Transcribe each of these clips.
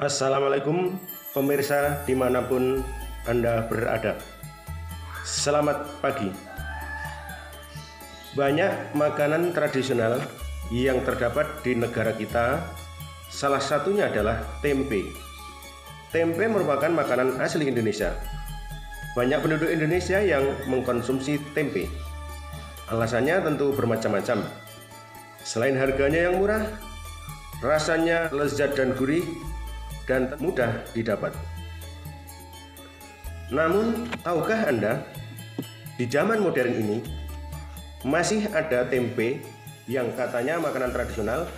Assalamualaikum pemirsa dimanapun Anda berada. Selamat pagi. Banyak makanan tradisional yang terdapat di negara kita. Salah satunya adalah tempe. Tempe merupakan makanan asli Indonesia. Banyak penduduk Indonesia yang mengkonsumsi tempe. Alasannya tentu bermacam-macam. Selain harganya yang murah, rasanya lezat dan gurih dan mudah didapat. Namun, tahukah Anda, di zaman modern ini masih ada tempe yang katanya makanan tradisional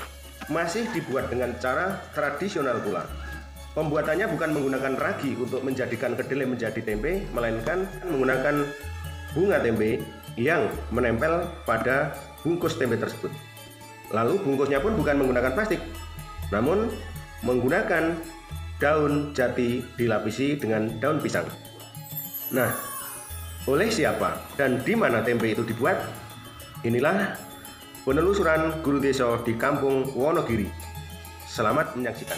masih dibuat dengan cara tradisional pula. Pembuatannya bukan menggunakan ragi untuk menjadikan kedelai menjadi tempe, melainkan menggunakan bunga tempe yang menempel pada bungkus tempe tersebut. Lalu bungkusnya pun bukan menggunakan plastik, namun menggunakan daun jati dilapisi dengan daun pisang. Nah, oleh siapa dan di mana tempe itu dibuat? Inilah penelusuran guru desa di Kampung Wonogiri. Selamat menyaksikan.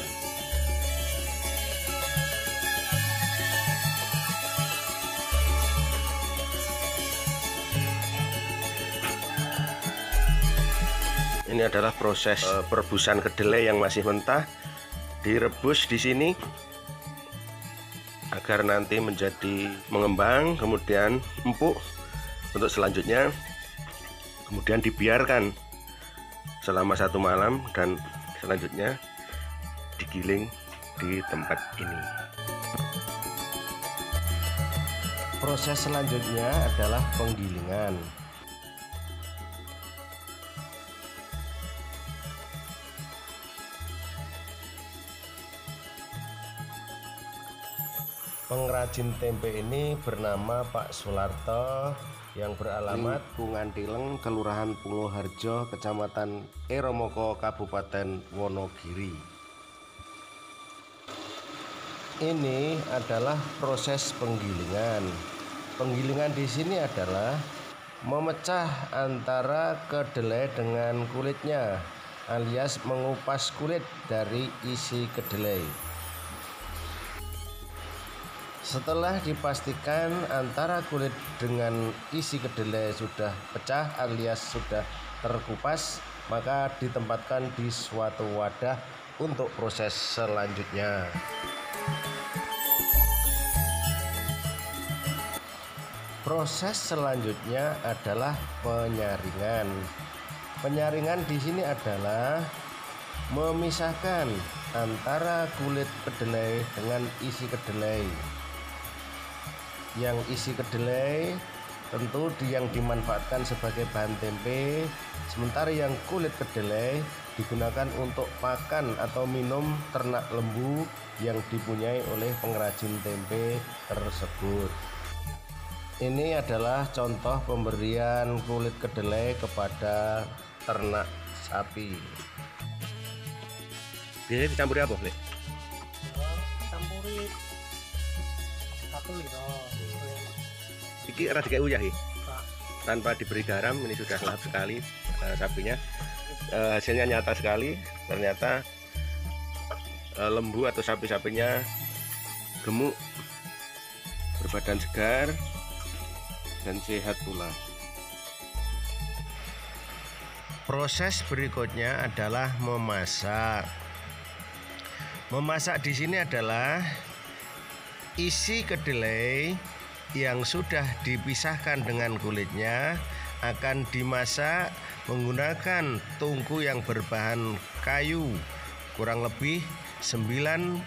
Ini adalah proses perebusan kedelai yang masih mentah, direbus di sini agar nanti menjadi mengembang, kemudian empuk untuk selanjutnya, kemudian dibiarkan selama 1 malam dan selanjutnya digiling di tempat ini. Proses selanjutnya adalah penggilingan. Pengrajin tempe ini bernama Pak Sularto yang beralamat Pungantileng, Kelurahan Pungoharjo, Kecamatan Eromoko, Kabupaten Wonogiri. Ini adalah proses penggilingan. Penggilingan di sini adalah memecah antara kedelai dengan kulitnya, alias mengupas kulit dari isi kedelai. Setelah dipastikan antara kulit dengan isi kedelai sudah pecah alias sudah terkupas, maka ditempatkan di suatu wadah untuk proses selanjutnya. Proses selanjutnya adalah penyaringan. Penyaringan di sini adalah memisahkan antara kulit kedelai dengan isi kedelai. Yang isi kedelai tentu yang dimanfaatkan sebagai bahan tempe, sementara yang kulit kedelai digunakan untuk pakan atau minum ternak lembu yang dipunyai oleh pengrajin tempe tersebut. Ini adalah contoh pemberian kulit kedelai kepada ternak sapi. Biasanya dicampuri apa, Lek? Campuri 1 liter. Iki rada kayak uyah ya? Tanpa diberi garam, ini sudah lahap sekali sapinya. Hasilnya nyata sekali, ternyata lembu atau sapi-sapinya gemuk, berbadan segar dan sehat pula. Proses berikutnya adalah memasak. Memasak di sini adalah isi kedelai yang sudah dipisahkan dengan kulitnya akan dimasak menggunakan tungku yang berbahan kayu kurang lebih 90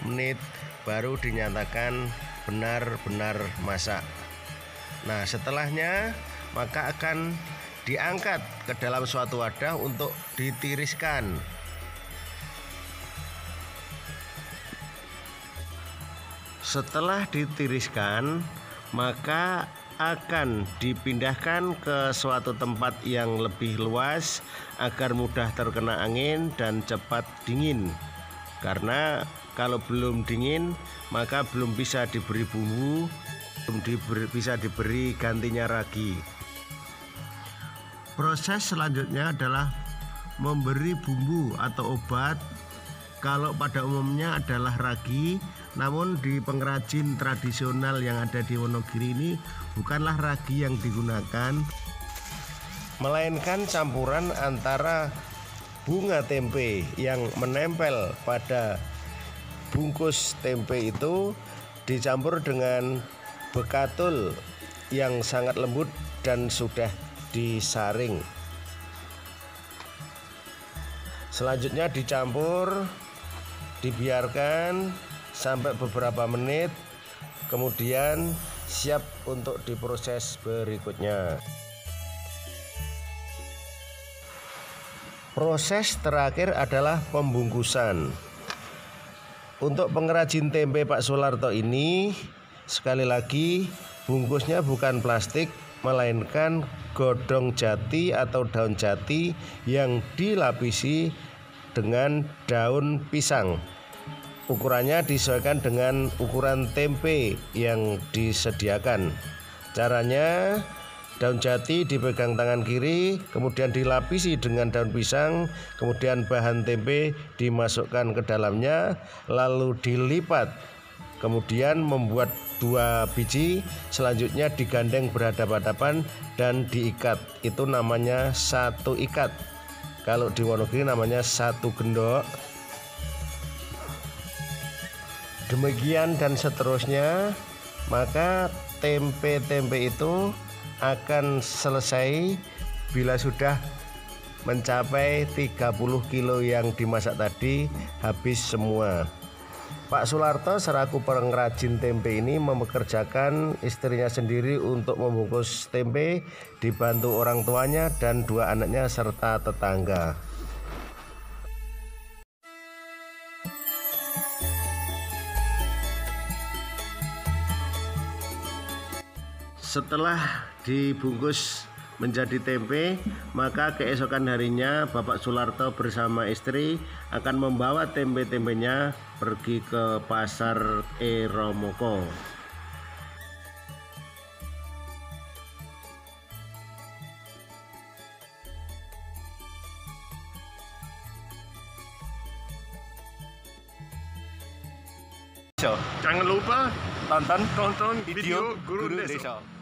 menit baru dinyatakan benar-benar masak. Nah, setelahnya maka akan diangkat ke dalam suatu wadah untuk ditiriskan. Setelah ditiriskan, maka akan dipindahkan ke suatu tempat yang lebih luas agar mudah terkena angin dan cepat dingin. Karena kalau belum dingin, maka belum bisa diberi bumbu, belum bisa diberi gantinya ragi. Proses selanjutnya adalah memberi bumbu atau obat kalau pada umumnya adalah ragi, namun di pengrajin tradisional yang ada di Wonogiri ini bukanlah ragi yang digunakan, melainkan campuran antara bunga tempe yang menempel pada bungkus tempe itu dicampur dengan bekatul yang sangat lembut dan sudah disaring. Selanjutnya dicampur, dibiarkan sampai beberapa menit, kemudian siap untuk diproses berikutnya. Proses terakhir adalah pembungkusan. Untuk pengrajin tempe Pak Sularto ini, sekali lagi bungkusnya bukan plastik, melainkan godong jati atau daun jati yang dilapisi dengan daun pisang. Ukurannya disesuaikan dengan ukuran tempe yang disediakan. Caranya, daun jati dipegang tangan kiri, kemudian dilapisi dengan daun pisang, kemudian bahan tempe dimasukkan ke dalamnya, lalu dilipat, kemudian membuat 2 biji, selanjutnya digandeng berhadapan-hadapan dan diikat. Itu namanya satu ikat. Kalau di Wonogiri namanya satu gendok. Demikian dan seterusnya, maka tempe-tempe itu akan selesai bila sudah mencapai 30 kilo yang dimasak tadi habis semua. Pak Sularto selaku pengrajin tempe ini mempekerjakan istrinya sendiri untuk membungkus tempe, dibantu orang tuanya dan 2 anaknya serta tetangga. Setelah dibungkus menjadi tempe, maka keesokan harinya Bapak Sularto bersama istri akan membawa tempe-tempenya pergi ke pasar Eromoko. Jangan lupa tonton video Guru Deso.